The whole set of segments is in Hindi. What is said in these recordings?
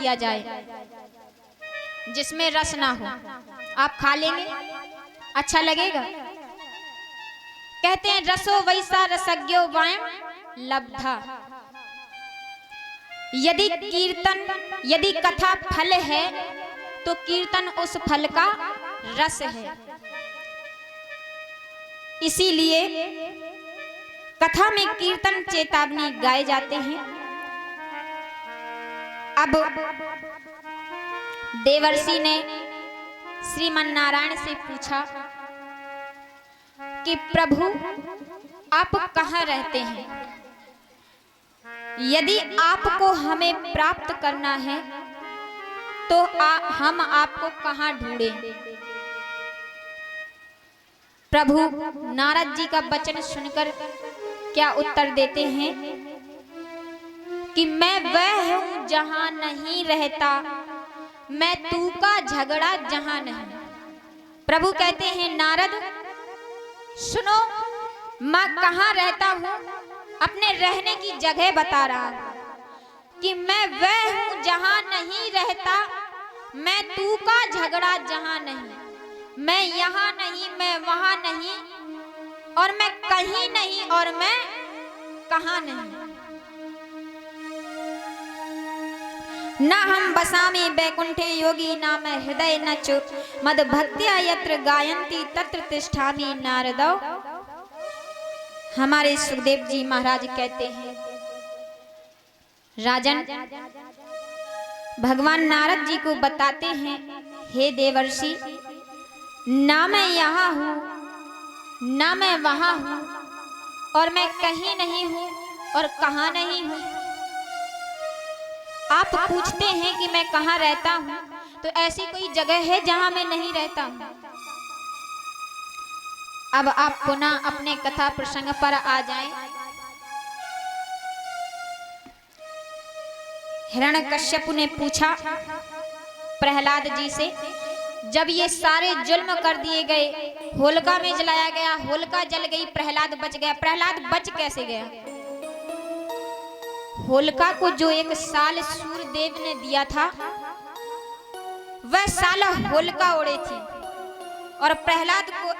दिया जाए जिसमें रस ना हो, आप खा लेंगे, अच्छा लगेगा? कहते हैं रसो वैसा रसज्ञो वायम लब्धा। यदि कीर्तन, यदि कथा फल है तो कीर्तन उस फल का रस है। इसीलिए कथा में कीर्तन चेतावनी गाए जाते हैं। अब देवर्षि ने श्रीमन नारायण से पूछा कि प्रभु आप कहाँ रहते हैं? यदि आपको हमें प्राप्त करना है तो हम आपको कहाँ ढूंढें? प्रभु नारद जी का वचन सुनकर क्या उत्तर देते हैं कि मैं वह हूं जहां नहीं रहता, मैं तू का झगड़ा जहां नहीं। प्रभु कहते हैं नारद सुनो, मैं कहां रहता हूं, अपने रहने की जगह बता रहा हूं कि मैं वह हूं जहां नहीं रहता, मैं तू का झगड़ा जहां नहीं। मैं यहाँ नहीं, मैं वहां नहीं, और मैं कहीं नहीं, और मैं कहां नहीं। ना हम बसामी बैकुंठे योगी नाम हृदय नचु मद भक्त्या यत्र गायंती तत्र तिष्ठामि नारदौ। हमारे सुखदेव जी महाराज कहते हैं राजन, भगवान नारद जी को बताते हैं हे देवर्षि, ना मैं यहाँ हूँ, ना मैं वहाँ हूँ, और मैं कहीं नहीं हूँ और कहाँ नहीं हूँ। आप पूछते हैं कि मैं कहाँ रहता हूँ, तो ऐसी कोई जगह है जहाँ मैं नहीं रहता हूँ? अब आप पुनः अपने कथा प्रसंग पर आ जाएं। हिरण्यकश्यप ने पूछा प्रहलाद जी से, जब ये सारे जुल्म कर दिए गए, होलिका में जलाया गया, होलिका जल गई, प्रहलाद बच गया। प्रहलाद बच कैसे गया? होलिका को जो एक साल सूर्यदेव ने दिया था, वह साल होलिका उड़े थी और प्रहलाद को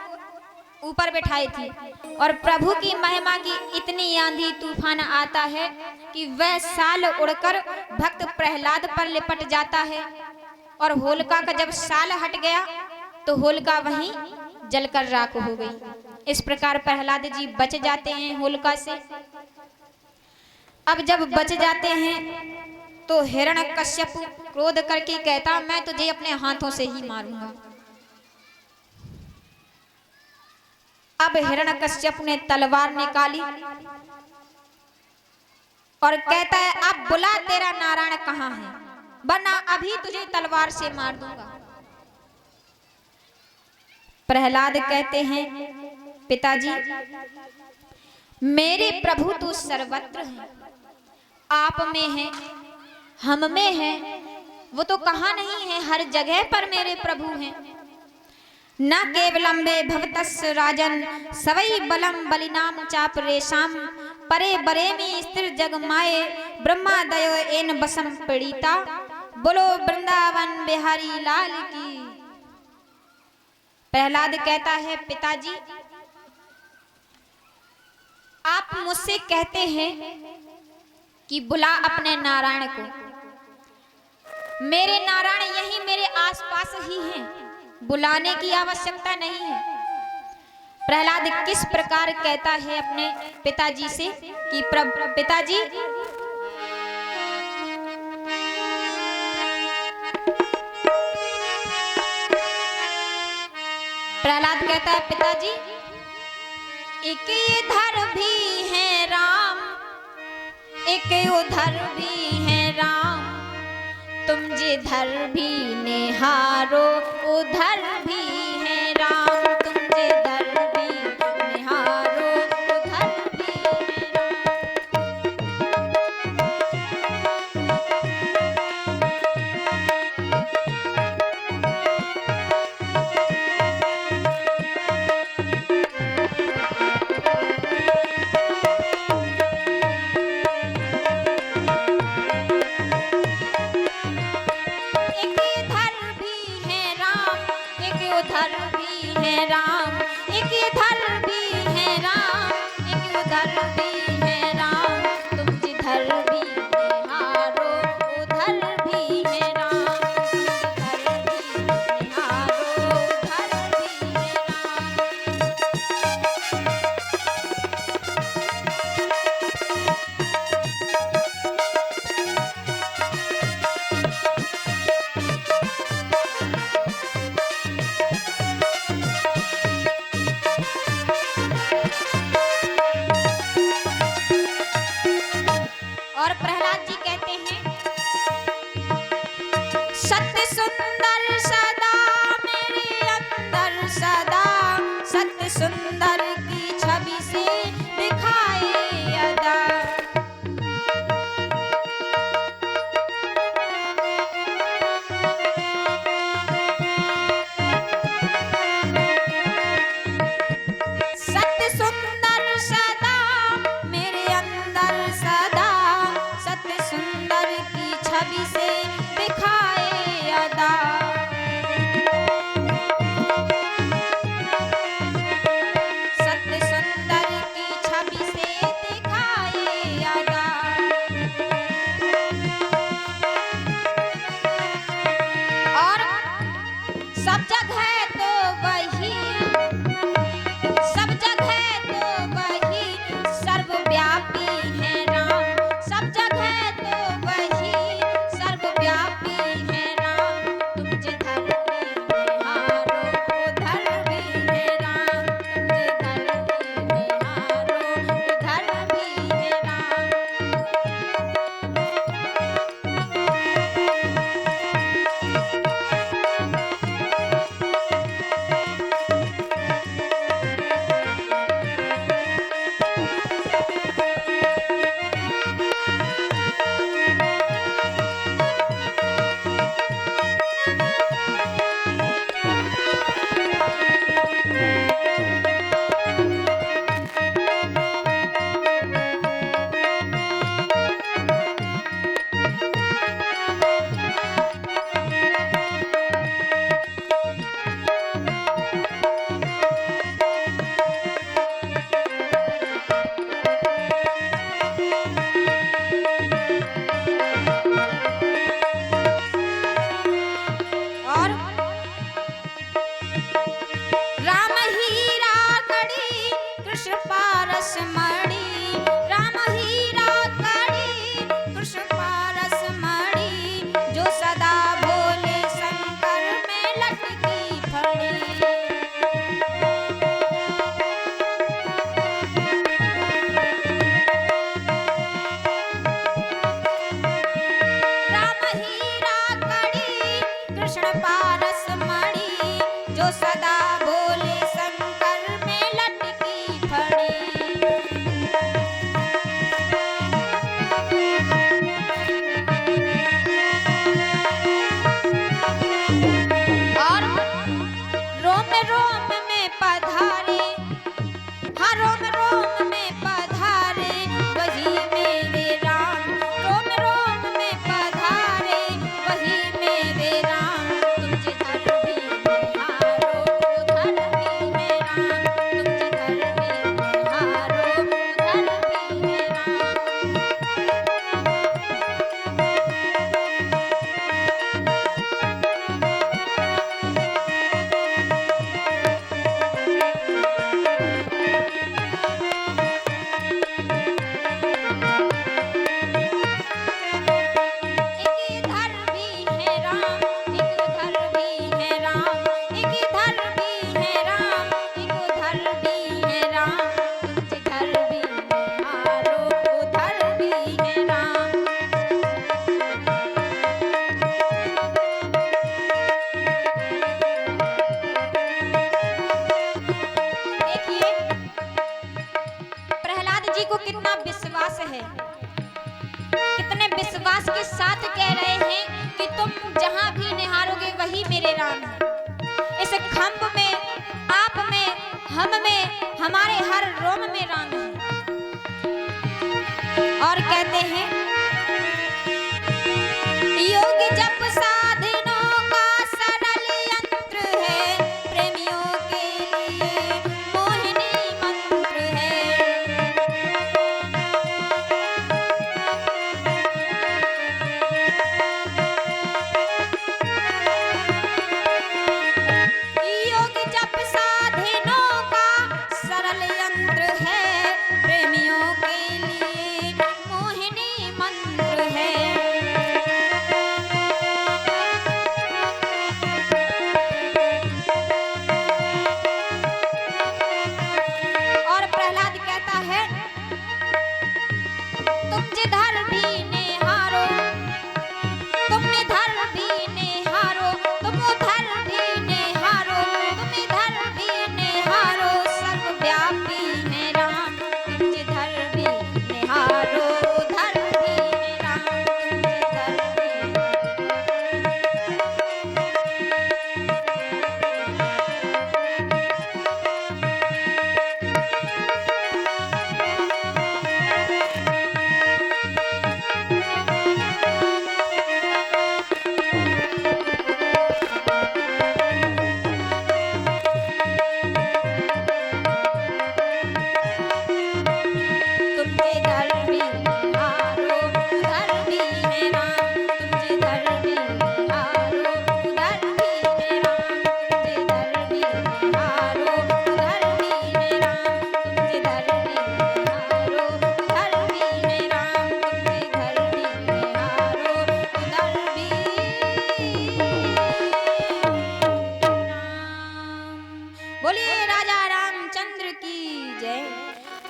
ऊपर बैठाई थी। और प्रभु की महिमा की इतनी आंधी तूफान आता है कि वह साल उड़कर भक्त प्रहलाद पर लिपट जाता है, और होलिका का जब साल हट गया तो होलिका वहीं जलकर राख हो गई। इस प्रकार प्रहलाद जी बच जाते हैं होलिका से। अब जब बच जाते हैं तो हिरण्यकश्यप क्रोध करके कहता, मैं तुझे अपने हाथों से ही मारूंगा। अब हिरण्यकश्यप ने तलवार निकाली और कहता है, अब बुला तेरा नारायण कहाँ है, वरना अभी तुझे तलवार से मार दूंगा। प्रहलाद कहते हैं, पिताजी मेरे प्रभु तो सर्वत्र हैं, आप में हैं, हम में हैं, वो तो कहाँ नहीं है, हर जगह पर मेरे प्रभु हैं। न केवलम वे भवतस् राजन सवई बलम बलिनाम चाप रेशम परे बरे में स्थिर जग माए ब्रह्मा दयो एन बसम पीड़िता। बोलो वृंदावन बिहारी लाल की। प्रहलाद कहता है, पिताजी आप मुझसे कहते हैं कि बुला अपने नारायण को। मेरे नारायण यही मेरे आसपास ही हैं, बुलाने की आवश्यकता नहीं है। प्रहलाद किस प्रकार कहता है अपने पिताजी से कि पिताजी प्रहलाद कहता है, पिताजी एक इधर भी है राम, एक उधर भी है राम, तुम जिधर भी निहारो उधर भी है राम, तुम जिधर भी निहारो उधर भी है है राम, एक इधर भी है राम, एक उधर भी है राम, तुम जिधर भी निहारो उधर भी है राम, तुम जिधर भी निहारो उधर भी है राम। और प्रहलाद जी कहते हैं, सत्य सुंदर सदा मेरे अंदर सदा, सत्य सुंदर की छवि से दिखाए अदा। सत्य सुंदर सदा मेरे अंदर सदा, सत्य सुंदर की छवि से दिखाए अदा।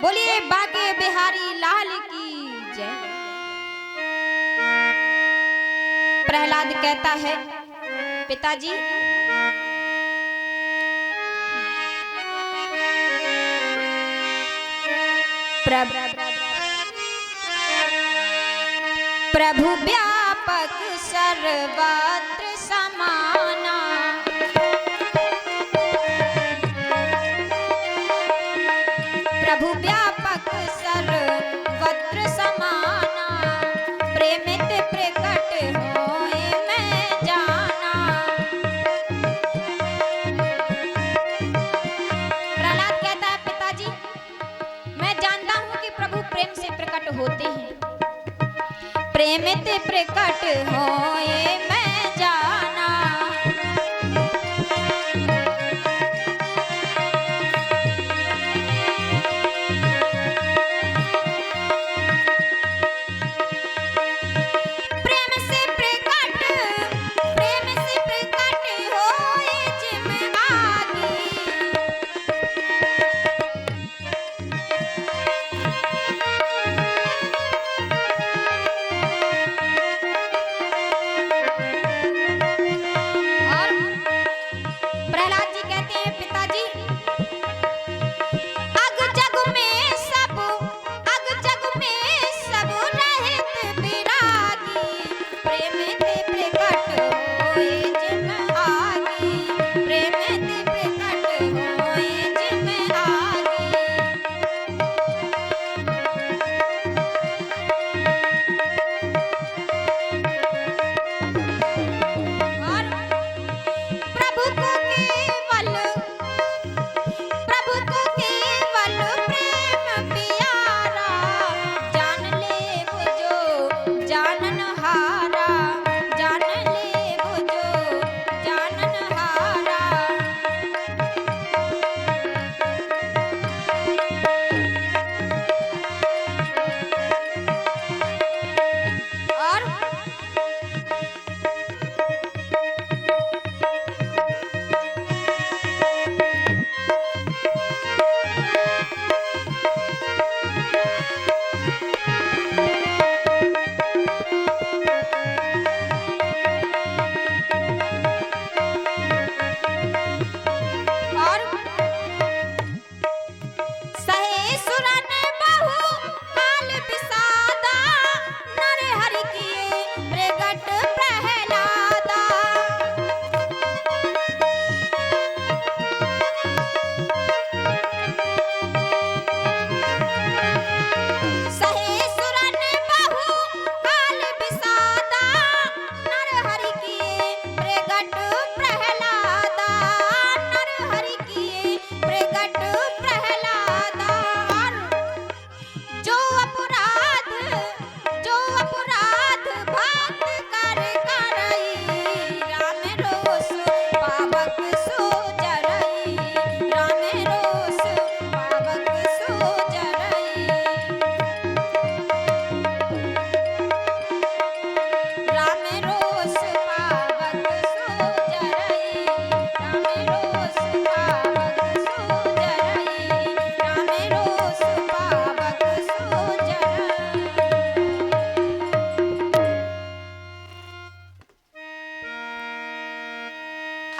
बोलिए बाके बिहारी लाल की जय। प्रहलाद कहता है पिताजी प्रभु व्यापक सर्वत्र समाना, प्रभु व्यापक सर्वत्र समाना, प्रेमित प्रकट होए मैं जाना। प्रहलाद कहता है पिताजी मैं जानता हूं कि प्रभु प्रेम से प्रकट होते हैं, प्रेमित प्रकट होए मैं जाना।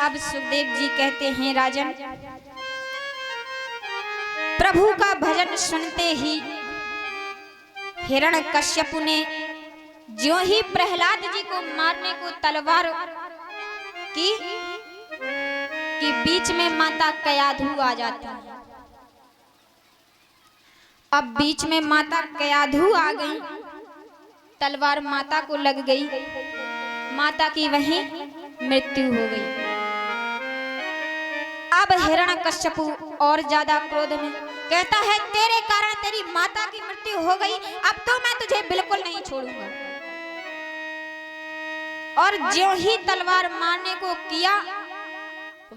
अब सुखदेव जी कहते हैं राजन प्रभु का भजन सुनते ही हिरण्यकश्यप ने ज्यों ही प्रहलाद जी को मारने को तलवार की कि बीच में माता कयाधु आ जाती है। अब बीच में माता कयाधु आ गई, तलवार माता को लग गई, माता की वहीं मृत्यु हो गई। अब हिरण्यकश्यप और ज्यादा क्रोध में कहता है तेरे कारण तेरी माता की मृत्यु हो गई, अब तो मैं तुझे बिल्कुल नहीं छोड़ूंगा। और ज्यों ही तलवार मारने को किया,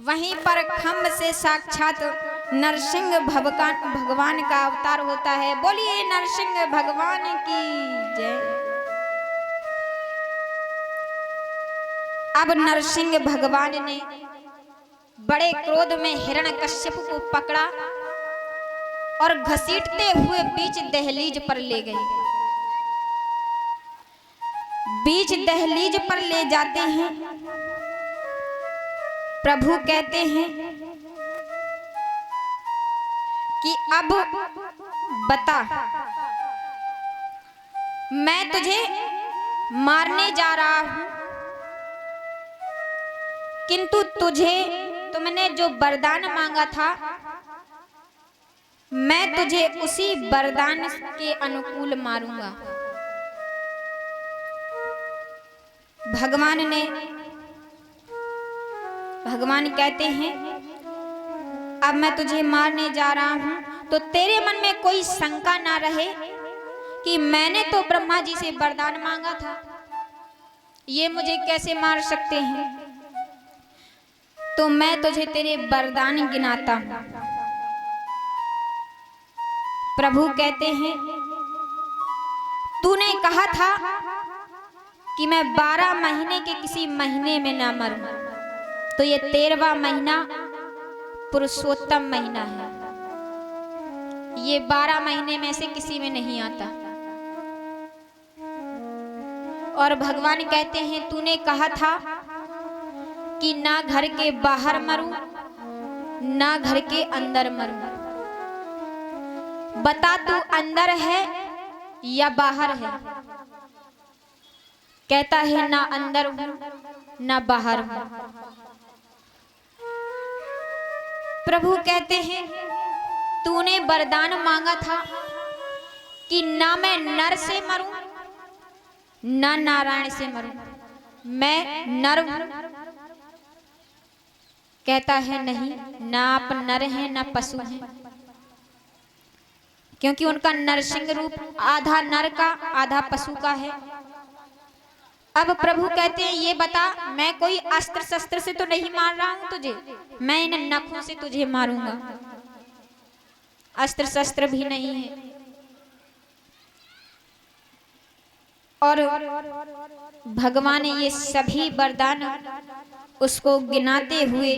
वहीं पर खम्भ से साक्षात नरसिंह भगवान का अवतार होता है। बोलिए नरसिंह भगवान की जय। अब नरसिंह भगवान ने बड़े क्रोध में हिरण्यकश्यप को पकड़ा और घसीटते हुए बीच दहलीज पर ले गए। बीच दहलीज पर ले जाते हैं, प्रभु कहते हैं कि अब बता, मैं तुझे मारने जा रहा हूं, किंतु तुमने जो वरदान मांगा था, मैं तुझे उसी वरदान के अनुकूल मारूंगा। भगवान कहते हैं अब मैं तुझे मारने जा रहा हूं, तो तेरे मन में कोई शंका ना रहे कि मैंने तो ब्रह्मा जी से वरदान मांगा था, ये मुझे कैसे मार सकते हैं। तो मैं तुझे तेरे वरदान गिनाता हूं। प्रभु कहते हैं तूने कहा था कि मैं 12 महीने के किसी महीने में ना मरूं, तो ये 13वां महीना पुरुषोत्तम महीना है, ये 12 महीने में से किसी में नहीं आता। और भगवान कहते हैं तूने कहा था कि ना घर के बाहर मरूं, ना घर के अंदर मरूं, बता तू अंदर है या बाहर है। कहता है ना अंदर हूं ना बाहर हूं। प्रभु कहते हैं तूने वरदान मांगा था कि ना मैं नर से मरूं ना नारायण से मरूं, मैं नर हूं। कहता है नहीं, ना आप नर हैं ना पशु हैं, क्योंकि उनका नरसिंह रूप आधा नर का आधा पशु का है। अब प्रभु कहते हैं ये बता, मैं कोई अस्त्र शस्त्र से तो नहीं मार रहा हूं तुझे, मैं इन नखों से तुझे मारूंगा, अस्त्र शस्त्र भी नहीं है। और भगवान ये सभी वरदान उसको गिनाते हुए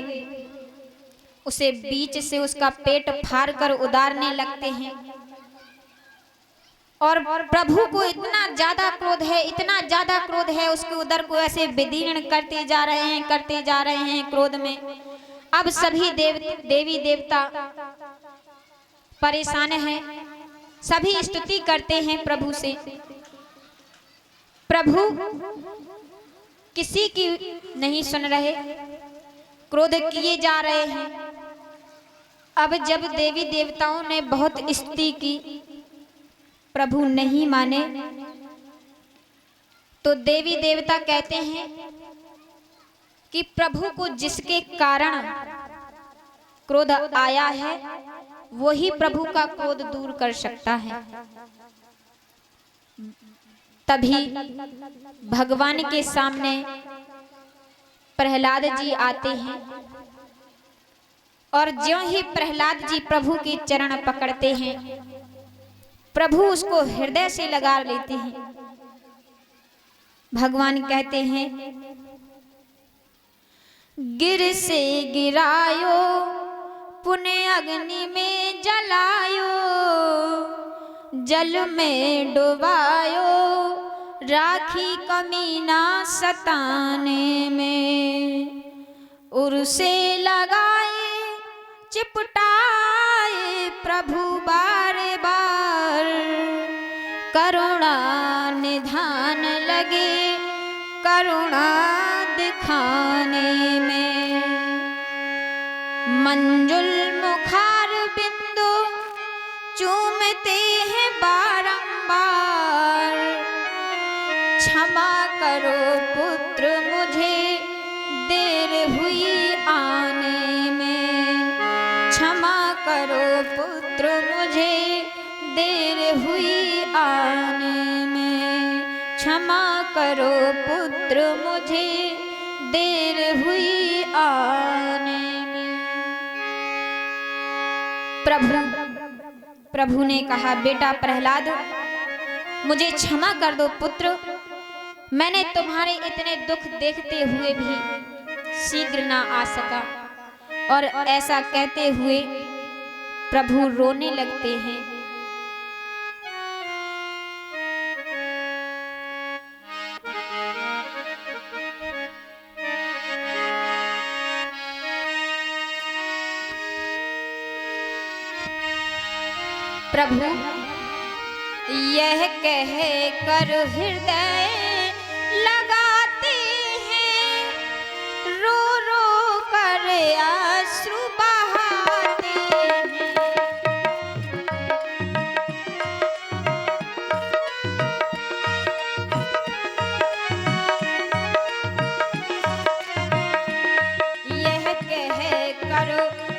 उसे बीच से उसका पेट फाड़ कर उदारने लगते हैं। और प्रभु को इतना ज्यादा क्रोध है, इतना ज्यादा क्रोध है, उसके उदर को ऐसे विदीर्ण करते जा रहे हैं क्रोध में। अब सभी देवी देवता परेशान हैं, सभी स्तुति करते हैं प्रभु से। प्रभु किसी की नहीं सुन रहे, क्रोध किए जा रहे हैं। अब जब देवी देवताओं ने बहुत स्तुति की, प्रभु नहीं माने, तो देवी देवता कहते हैं कि प्रभु को जिसके कारण क्रोध आया है वही प्रभु का क्रोध दूर कर सकता है। तभी भगवान के सामने प्रहलाद जी आते हैं, और ज्यों ही प्रहलाद जी प्रभु के चरण पकड़ते हैं, प्रभु उसको हृदय से लगा लेते हैं। भगवान कहते हैं गिर से गिरायो पुण्य अग्नि में जलायो, जल में डुबायो राखी कमीना सताने में, उर्से लगाए चिपटाए प्रभु बार बार, करुणा निधान लगे करुणा दिखाने में, मंजुल मुखार बिंदु चूमते हैं बारंबार, क्षमा करो पुत्र मुझे देर हुई आने में, क्षमा करो पुत्र मुझे देर हुई आने में, क्षमा करो पुत्र, मुझे देर हुई आने में। प्रभु ने कहा, बेटा प्रहलाद, मुझे क्षमा कर दो पुत्र, मैंने तुम्हारे इतने दुख देखते हुए भी शीघ्र ना आ सका। और ऐसा कहते हुए प्रभु रोने लगते हैं। प्रभु यह कह कर हृदय लगाते हैं, रो रो कर आंसू बहाते हैं। यह कह कर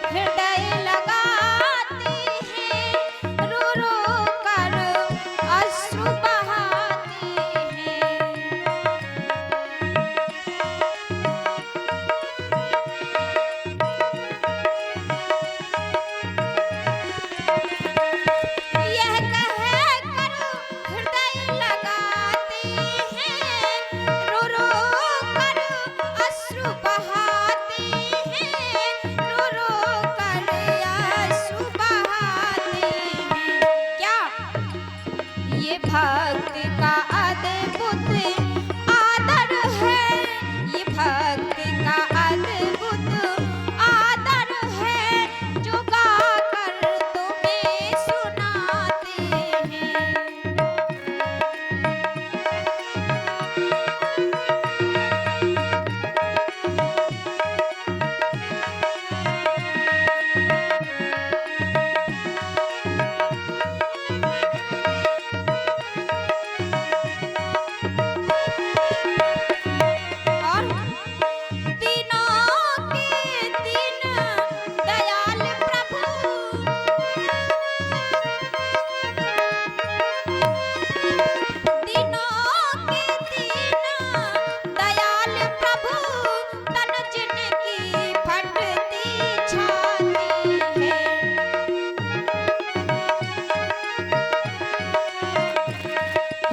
हृदय लगाते हैं, रो रो कर आंसू बहाते हैं। यह कह कर हृदय लगाते हैं, रो रो कर अश्रु बहाते हैं, रो रो कर आंसू बहाते हैं। क्या ये भक्त का अद्भुत आदर है, ये भक्त का अद्भुत आदर है, जो गाकर तुम्हें सुनाते हैं। और तीनों के तीन दयाल प्रभु, तीनों के तीन दयाल प्रभु, तन जिनकी फटती छाती है।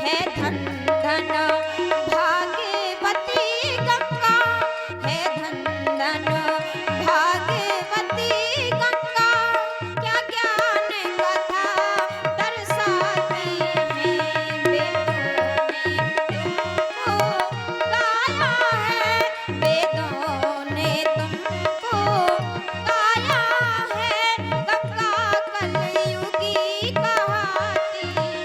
है धन धन भाग्यवती गंगा, है धन धन भाग्यवती गंगा, क्या ज्ञान कथा दर्शाती है। वेदों ने तुमको गाया है, गंगा कलयुगी कहाती है।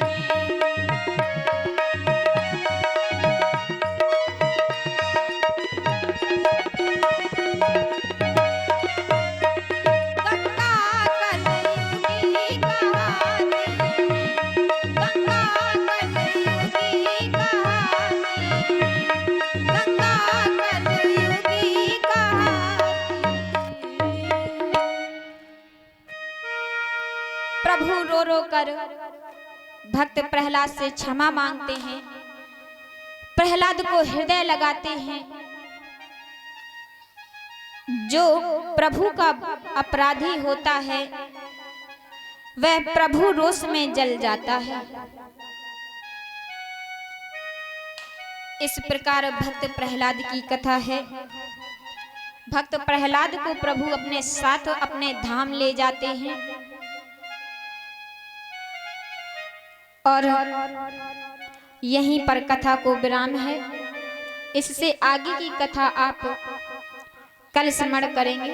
गंगा कलयुगी कहाती है, गंगा कलयुगी कहाती है, गंगा कलयुगी कहाती है। प्रभु रो रो कर भक्त प्रहलाद से क्षमा मांगते हैं, प्रहलाद को हृदय लगाते हैं। जो प्रभु का अपराधी होता है वह प्रभु रोष में जल जाता है। इस प्रकार भक्त प्रहलाद की कथा है। भक्त प्रहलाद को प्रभु अपने साथ अपने धाम ले जाते हैं और यहीं पर कथा को विराम है। इससे आगे की कथा आप कल स्मरण करेंगे।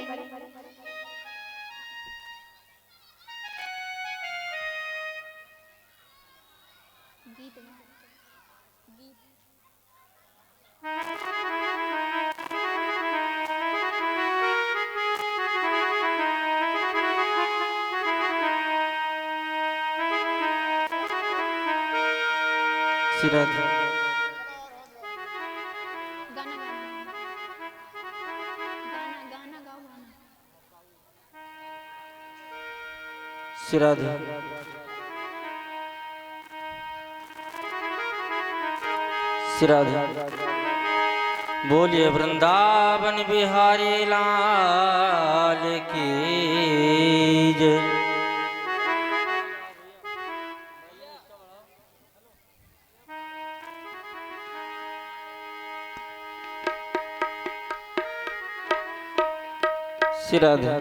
सिराज श्री राधे। बोलिए वृंदावन बिहारी लाल की जय। श्री राधे।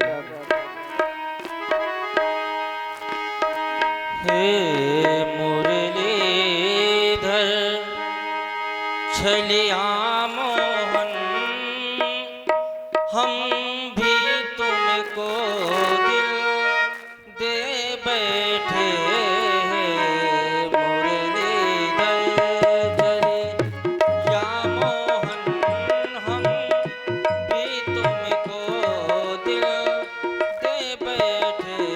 हे मुरलीधर छलिया मोहन, हम भी तुमको दिल दे बैठे। मुरलीधर छलिया मोहन, हम भी तुमको दिल दे बैठे।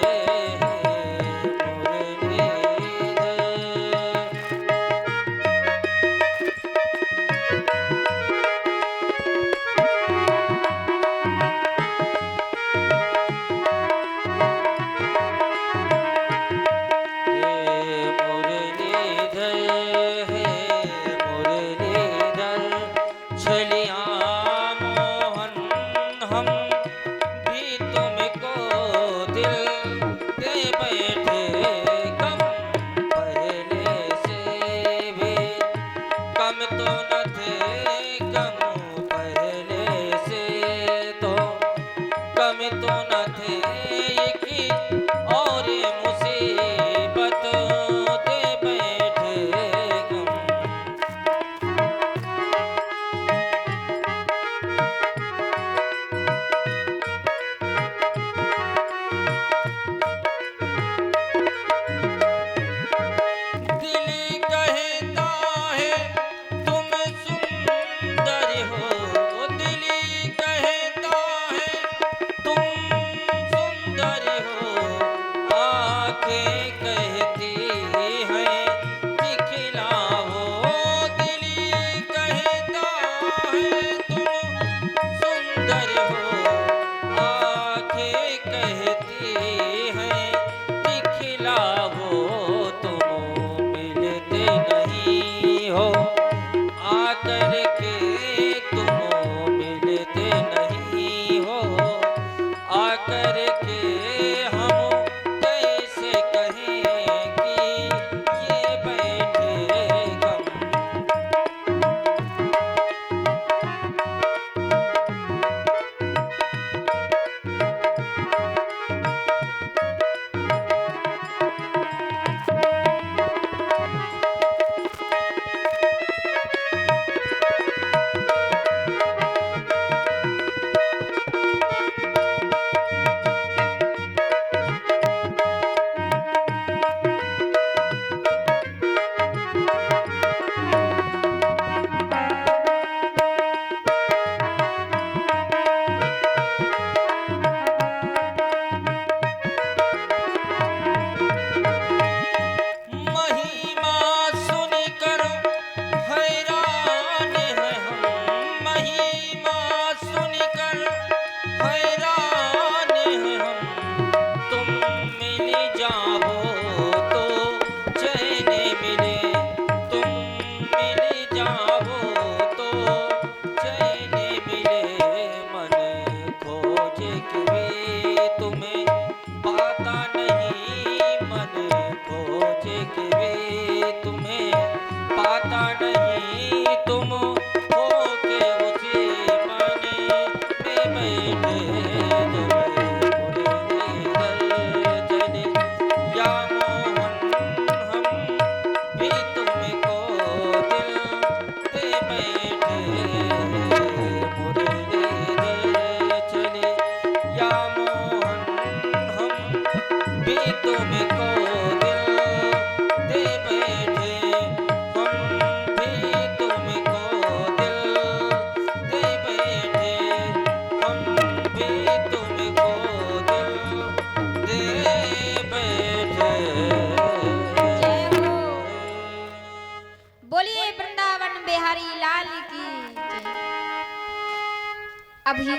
अभी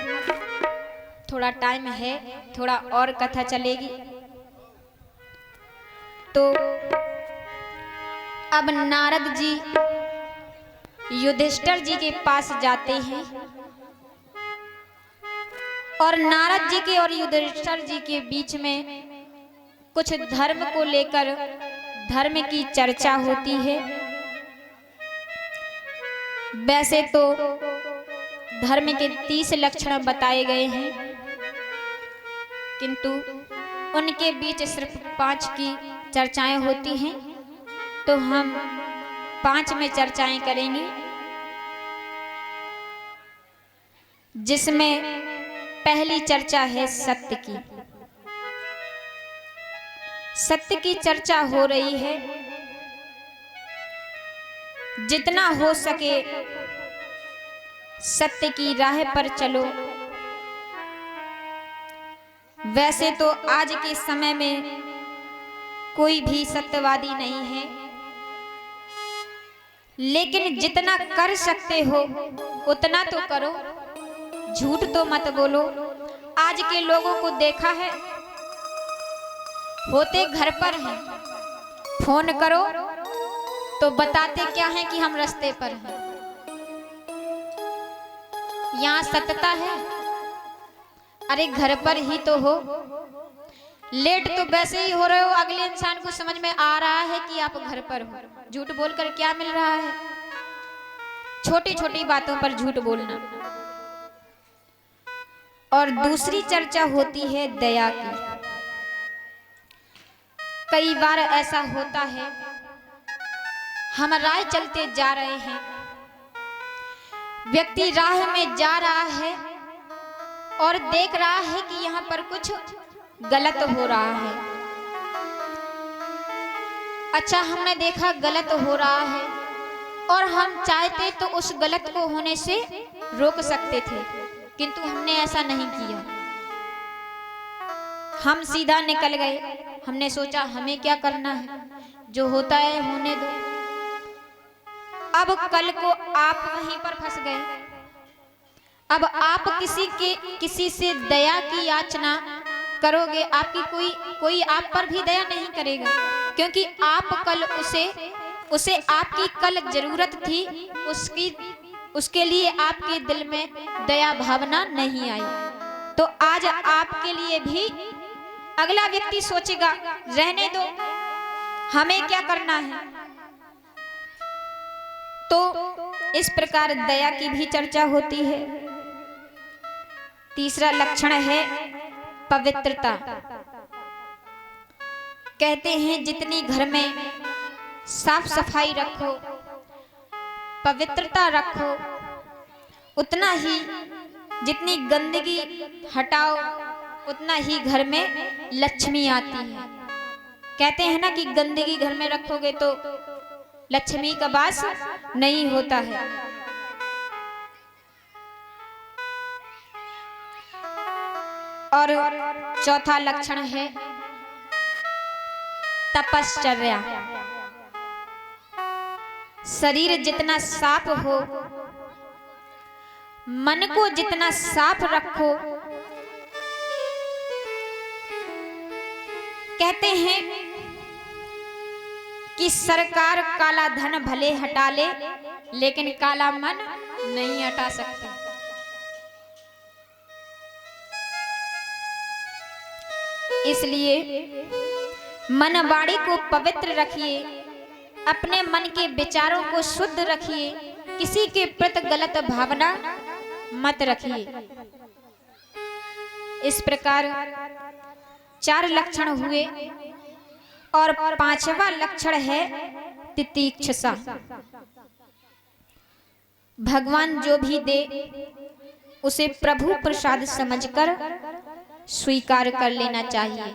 थोड़ा टाइम है, थोड़ा और कथा चलेगी। तो अब नारद जी युधिष्ठिर जी के पास जाते हैं और नारद जी के और युधिष्ठिर जी के बीच में कुछ धर्म को लेकर धर्म की चर्चा होती है। वैसे तो धर्म के 30 लक्षण बताए गए हैं, किंतु उनके बीच सिर्फ 5 की चर्चाएं होती हैं, तो हम 5 में चर्चाएं करेंगे, जिसमें पहली चर्चा है सत्य की। सत्य की चर्चा हो रही है। जितना हो सके सत्य की राह पर चलो। वैसे तो आज के समय में कोई भी सत्यवादी नहीं है, लेकिन जितना कर सकते हो उतना तो करो, झूठ तो मत बोलो। आज के लोगों को देखा है, होते घर पर हैं, फोन करो तो बताते क्या है कि हम रास्ते पर हैं। यहाँ सत्यता है? अरे घर पर ही तो हो, लेट तो वैसे ही हो रहे हो, अगले इंसान को समझ में आ रहा है कि आप घर पर हो। झूठ बोलकर क्या मिल रहा है? छोटी छोटी बातों पर झूठ बोलना। और दूसरी चर्चा होती है दया की। कई बार ऐसा होता है, हम राह चलते जा रहे हैं, व्यक्ति राह में जा रहा है और देख रहा है कि यहाँ पर कुछ गलत हो रहा है। अच्छा, हमने देखा गलत हो रहा है और हम चाहते तो उस गलत को होने से रोक सकते थे, किंतु हमने ऐसा नहीं किया। हम सीधा निकल गए। हमने सोचा हमें क्या करना है, जो होता है होने दो। अब कल को आप वहीं पर फंस गए। अब आप किसी से दया की याचना करोगे, आपकी कोई आप पर भी दया नहीं करेगा, क्योंकि आप कल उसे आपकी कल जरूरत थी, उसके लिए आपके दिल में दया भावना नहीं आई। तो आज आपके लिए भी अगला व्यक्ति सोचेगा रहने दो, हमें क्या करना है। तो इस प्रकार दया की भी चर्चा होती है। तीसरा लक्षण है पवित्रता। कहते हैं जितनी घर में साफ सफाई रखो, पवित्रता रखो, उतना ही जितनी गंदगी हटाओ उतना ही घर में लक्ष्मी आती है। कहते हैं ना कि गंदगी घर में रखोगे तो लक्ष्मी का वास नहीं होता है। और चौथा लक्षण है तपश्चर्या। शरीर जितना साफ हो, मन को जितना साफ रखो। कहते हैं कि सरकार काला धन भले हटा ले, लेकिन काला मन नहीं हटा सकती। इसलिए मन वाणी को पवित्र रखिए, अपने मन के विचारों को शुद्ध रखिए, किसी के प्रति गलत भावना मत रखिए। इस प्रकार 4 लक्षण हुए और 5वां लक्षण है तितिक्षसा। भगवान जो भी दे उसे प्रभु प्रसाद समझकर स्वीकार कर लेना चाहिए,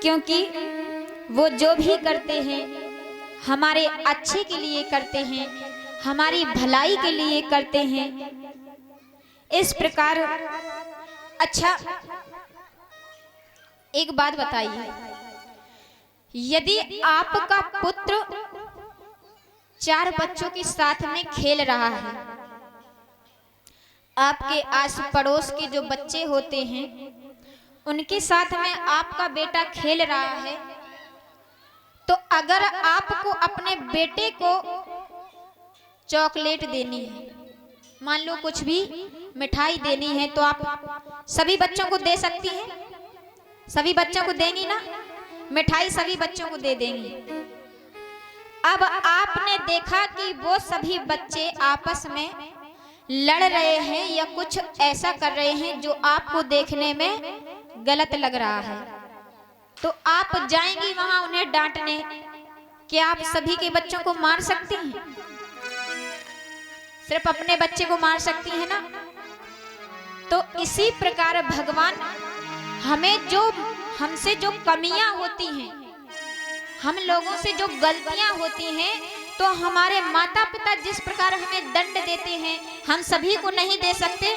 क्योंकि वो जो भी करते हैं हमारे अच्छे के लिए करते हैं, हमारी भलाई के लिए करते हैं। इस प्रकार अच्छा एक बात बताइए, यदि आपका पुत्र 4 बच्चों के साथ में खेल रहा है, आपके आस पड़ोस के जो बच्चे होते हैं उनके साथ में आपका बेटा खेल रहा है, तो अगर आपको अपने बेटे को चॉकलेट देनी है, मान लो कुछ भी मिठाई देनी है, तो आप सभी बच्चों को दे सकती हैं? सभी बच्चों को देंगी ना? मिठाई सभी बच्चों को दे देंगी। अब आपने देखा कि वो सभी बच्चे आपस में लड़ रहे हैं या कुछ ऐसा कर रहे हैं जो आपको देखने में गलत लग रहा है, तो आप जाएंगी वहां उन्हें डांटने। क्या आप सभी के बच्चों को मार सकती हैं? सिर्फ अपने बच्चे को मार सकती हैं ना? तो इसी प्रकार भगवान हमें हमसे जो कमियां होती हैं, हम लोगों से जो गलतियां होती हैं, तो हमारे माता पिता जिस प्रकार हमें दंड देते हैं, हम सभी को नहीं दे सकते।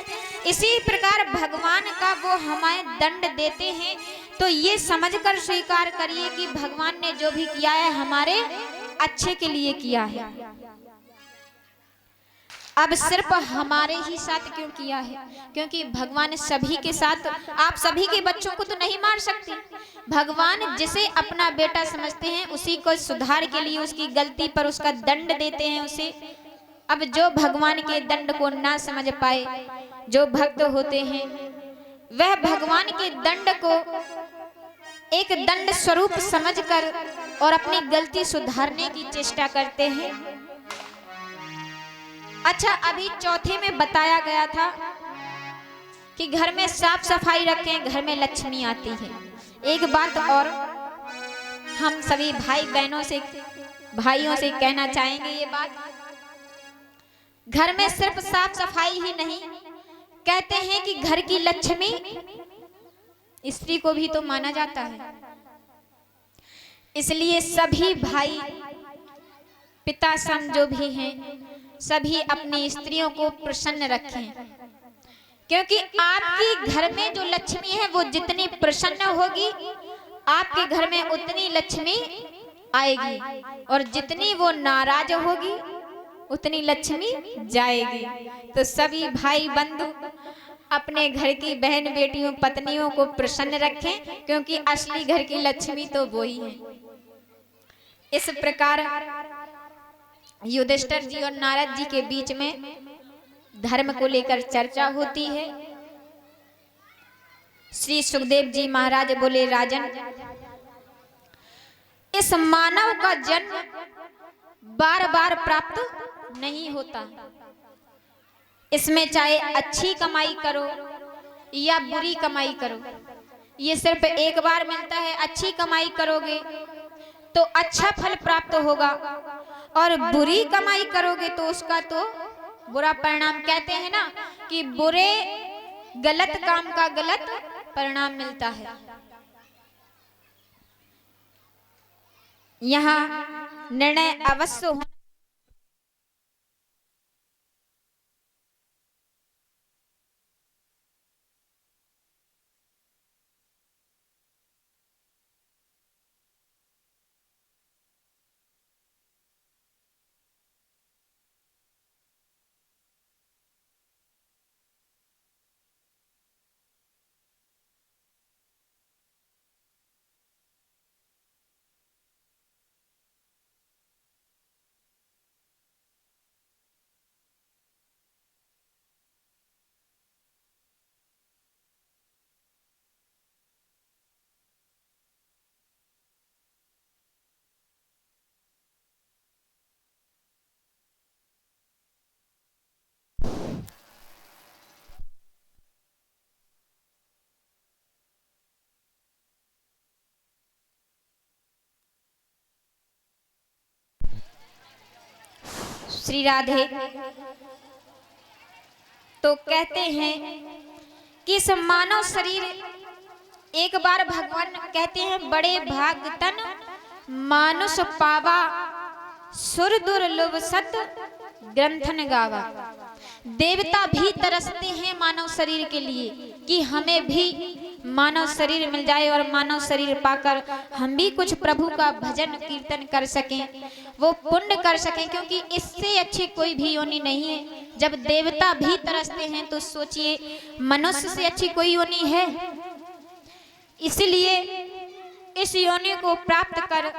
इसी प्रकार भगवान का वो हमें दंड देते हैं, तो ये समझकर स्वीकार करिए कि भगवान ने जो भी किया है हमारे अच्छे के लिए किया है। अब सिर्फ हमारे ही साथ क्यों किया है? क्योंकि भगवान सभी के साथ, आप सभी के बच्चों को तो नहीं मार सकते। भगवान जिसे अपना बेटा समझते हैं उसी को सुधार के लिए उसकी गलती पर उसका दंड देते हैं उसे। अब जो भगवान के दंड को ना समझ पाए, जो भक्त होते हैं, वह भगवान के दंड को एक दंड स्वरूप समझकर और अपनी गलती सुधारने की चेष्टा करते हैं। अच्छा, अभी चौथे में बताया गया था कि घर में साफ सफाई रखें, घर में लक्ष्मी आती है। एक बात और हम सभी भाइयों से कहना चाहेंगे, ये बात, घर में सिर्फ साफ सफाई ही नहीं, कहते हैं कि घर की लक्ष्मी स्त्री को भी तो माना जाता है। इसलिए सभी भाई पिता सम जो भी हैं, सभी अपनी स्त्रियों को प्रसन्न रखें, क्योंकि आपकी घर में जो लक्ष्मी है वो जितनी प्रसन्न होगी, आपके घर में उतनी लक्ष्मी आएगी, और जितनी वो नाराज होगी उतनी लक्ष्मी जाएगी। तो सभी भाई बंधु अपने घर की बहन बेटियों पत्नियों को प्रसन्न रखें, क्योंकि असली घर की लक्ष्मी तो वो ही है। इस प्रकार युधिष्ठिर जी और नारद जी के बीच में धर्म को लेकर चर्चा होती है। श्री सुखदेव जी महाराज बोले, राजन, इस मानव का जन्म बार बार प्राप्त नहीं होता। इसमें चाहे अच्छी कमाई करो या बुरी कमाई करो, ये सिर्फ एक बार मिलता है। अच्छी कमाई करोगे तो अच्छा फल प्राप्त होगा, और बुरी कमाई करोगे तो उसका तो बुरा परिणाम। कहते हैं ना कि बुरे गलत काम का गलत परिणाम मिलता है। यहाँ निर्णय अवश्य होना। श्री राधे। तो कहते हैं कि इस मानव शरीर, एक बार भगवान कहते हैं, बड़े भागतन मानुष पावा, सुर दुर्लभ सत ग्रंथन गावा। देवता भी तरसते हैं मानव शरीर के लिए कि हमें भी मानव शरीर मिल जाए और मानव शरीर पाकर हम भी कुछ प्रभु का भजन कीर्तन कर सकें, वो पुण्य कर सकें, क्योंकि इससे अच्छी कोई भी योनि नहीं है। जब देवता भी तरसते हैं तो सोचिए मनुष्य से अच्छी कोई योनि है। इसलिए इस योनि को प्राप्त कर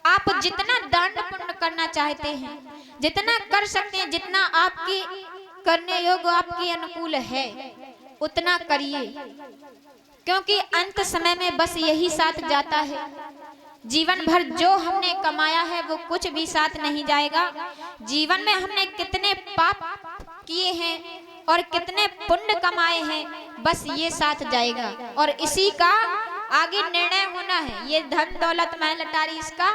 आप जितना दान पुण्य करना चाहते हैं, जितना कर सकते हैं, जितना आपकी करने योग्य आपके अनुकूल है उतना करिए, क्योंकि अंत समय में बस यही साथ जाता है। जीवन भर जो हमने कमाया है वो कुछ भी साथ नहीं जाएगा। जीवन में हमने कितने पाप किए हैं और कितने पुण्य कमाए हैं, बस ये साथ जाएगा और इसी का आगे निर्णय होना है। ये धन दौलत महल अटारी इसका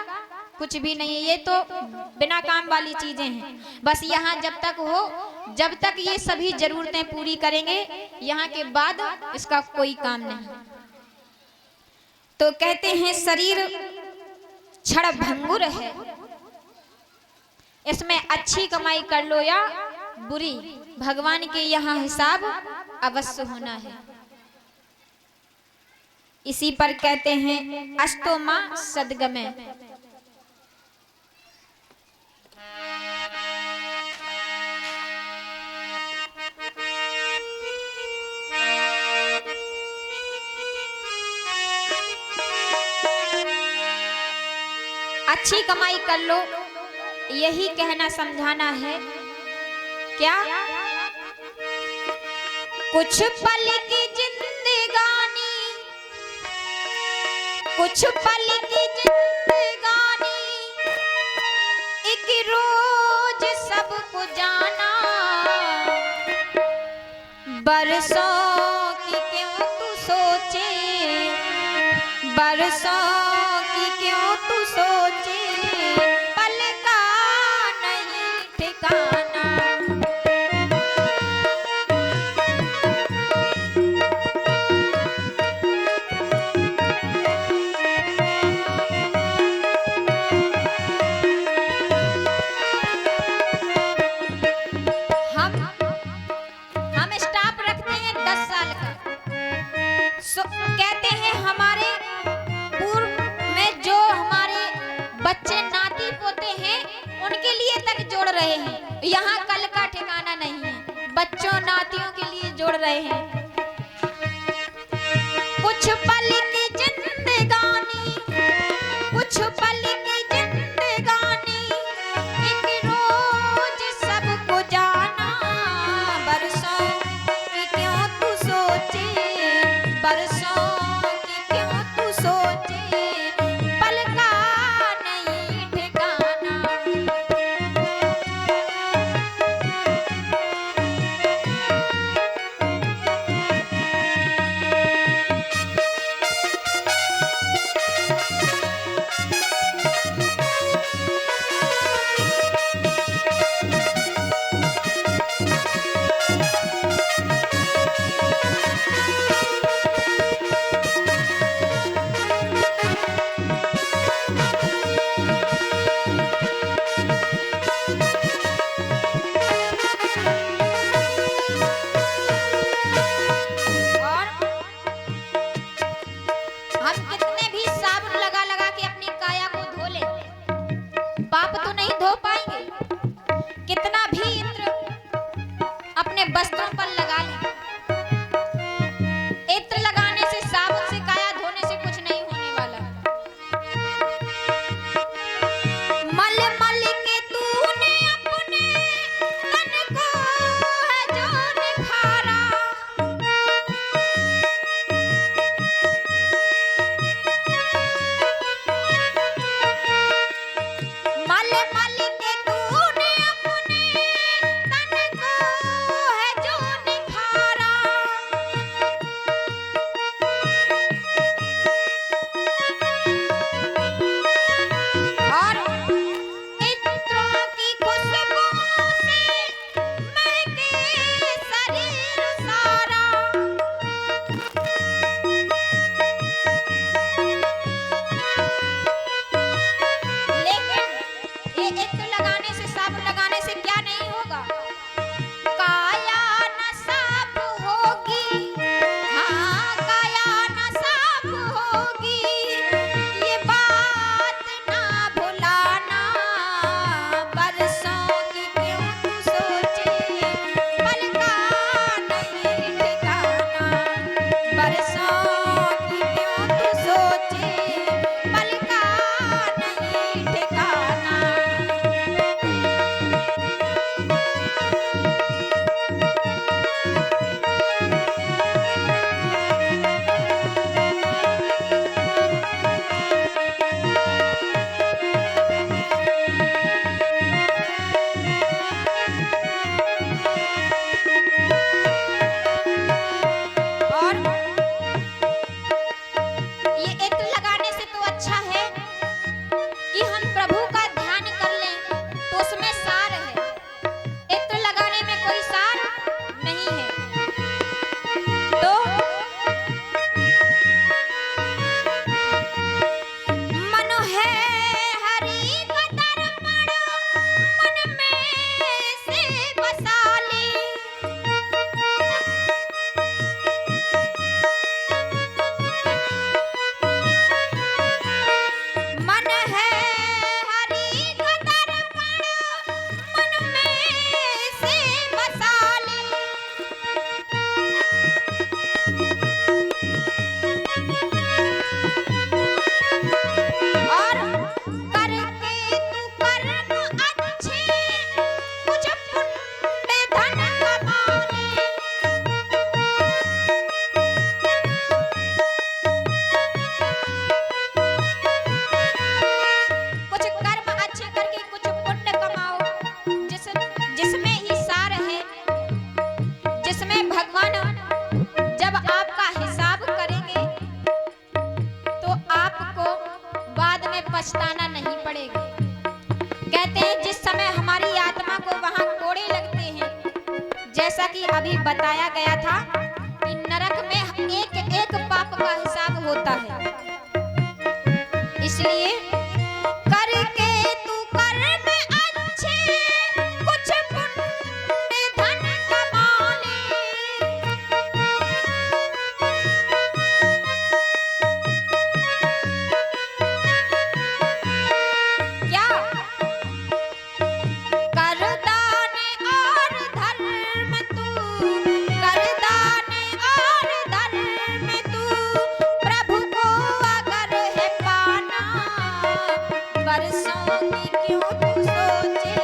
कुछ भी नहीं है, ये तो बिना काम वाली चीजें हैं। बस यहाँ जब तक हो, जब तक ये सभी जरूरतें पूरी करेंगे, यहाँ के बाद इसका कोई काम नहीं। तो कहते हैं शरीर क्षण भंगुर है, इसमें अच्छी कमाई कर लो या बुरी, भगवान के यहाँ हिसाब अवश्य होना है। इसी पर कहते हैं अस्तो मां सदगमे। अच्छी कमाई कर लो, यही कहना समझाना है। क्या कुछ पल की जिंदगानी, कुछ पल की जिंदगानी, एक रोज सबको जाना, बरसों की क्यों तू सोचे, बरसों की क्यों तू सोचे, पल का नहीं ठिकाना। हम स्टाफ रखते हैं 10 साल का। कहते हैं हमारे पूर्व में जो हमारे बच्चे नाती पोते हैं उनके लिए तक जोड़ रहे हैं, यहाँ कल का ठिकाना नहीं है, बच्चों नातियों के लिए जोड़ रहे हैं। कुछ पल की जिंदगानी, कुछ पल की जिंदगानी, एक रोज सबको जाना, बरसों की क्यों तू सोचे, बरसों की क्यों तू सोचे, पल का नहीं ठिकाना। और हम कितने भी साबुन लगा लगा के अपनी काया को धो ले, पाप तो नहीं धो पाएंगे। कितना भी इत्र अपने वस्त्रों पर लगा ले, इत्र लगाने से, साबुन से काया धोने से कुछ नहीं होने वाला। मल मल के तूने अपने तन को है जो निखारा, मल मल के तूने अपने तन को है जो निखारा, जैसा कि अभी बताया गया था कि नरक में एक एक पाप का हिसाब होता है, इसलिए करके तू कर्म अच्छे कुछ पुण्य धन कमा ले। क्या कर दान और धर्म तू, कर दान और धर्म तू, प्रभु को अगर है पाना, बरसों की क्यों तू सोचे,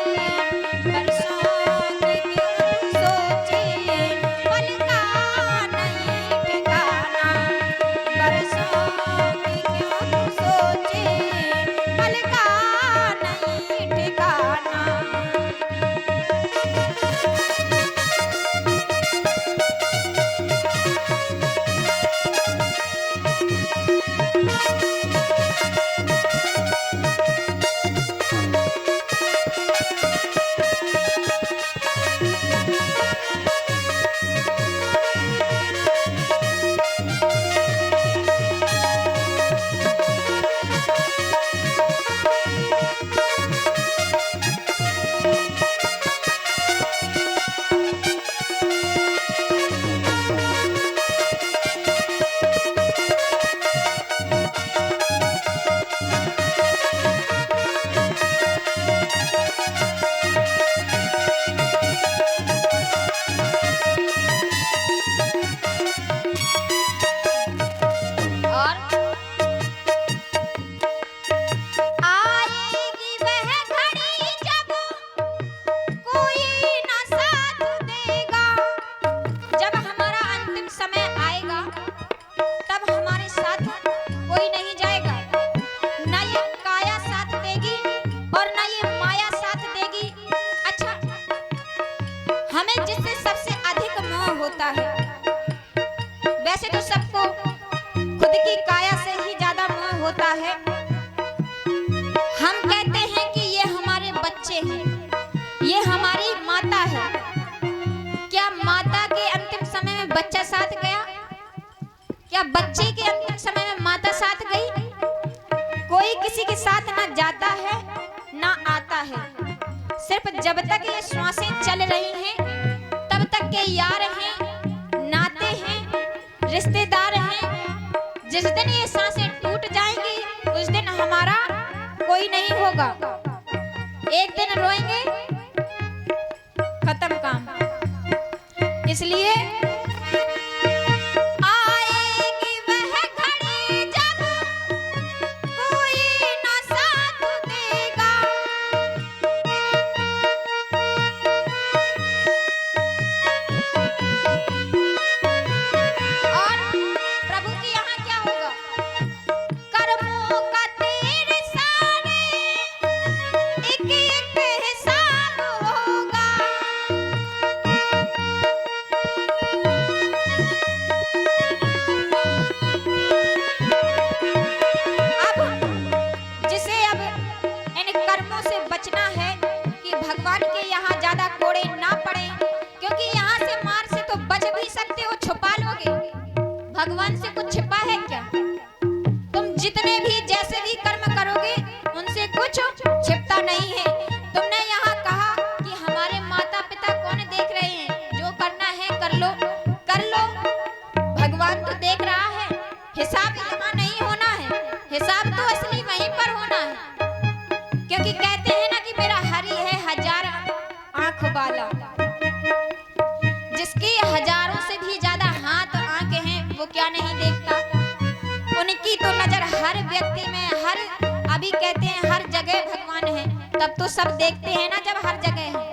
बरसों की क्यों तू सोचे, पल का नहीं ठिकाना, बरसों की क्यों तू सोचे, पल का नहीं ठिकाना। और आएगी वह घड़ी जब कोई न साथ देगा, जब हमारा अंतिम समय आएगा तब हमारे साथ कोई नहीं जाएगा, न ये काया साथ देगी और न ये माया साथ देगी। अच्छा, हमें जिससे सबसे अधिक मोह होता है, वैसे तो सबको खुद की काया से ही ज्यादा मोह होता है। हम कहते हैं कि ये हमारे बच्चे हैं, ये हमारी माता है। क्या माता के अंतिम समय में बच्चा साथ गया? क्या बच्चे के अंतिम समय में माता साथ गई? कोई किसी के साथ ना जाता है ना आता है। सिर्फ जब तक ये श्वासें चल रही हैं तब तक के यार हैं, नाते हैं, रिश्तेदार हैं। जिस दिन ये सांसें टूट जाएंगी उस दिन हमारा कोई नहीं होगा। एक दिन रोएंगे, खत्म काम। इसलिए आएगी वह घड़ी जब कोई न साथ देगा, और प्रभु के यहाँ क्या होगा? कर्मों का तेरे सारे एक एक हिसाब होगा। अब जिसे अब इन कर्मों से बचना है कि भगवान के यहाँ ज्यादा कोड़े ना पड़े, क्योंकि यहाँ से मार से तो बच भी सकते हो, छुपा लोगे। भगवान से कुछ छिपा है क्या? तुम जितने भी जैसे भी कर्म करोगे उनसे कुछ छिपता नहीं है। तुमने यहाँ कहा कि हमारे माता पिता कौन देख रहे हैं, जो करना है कर लो, कर लो। भगवान तो देख रहा है, हिसाब यहाँ नहीं होना है, हिसाब तो असली वहीं पर होना है। क्योंकि कहते हैं ना कि मेरा हरि है हजार आंख वाला, जिसकी हजारों से भी ज्यादा हाथ आंखें हैं, वो क्या नहीं देखता? उनकी तो नजर हर व्यक्ति में, हर, अभी कहते हैं हर जगह भगवान है, तब तो सब देखते हैं ना जब हर जगह है।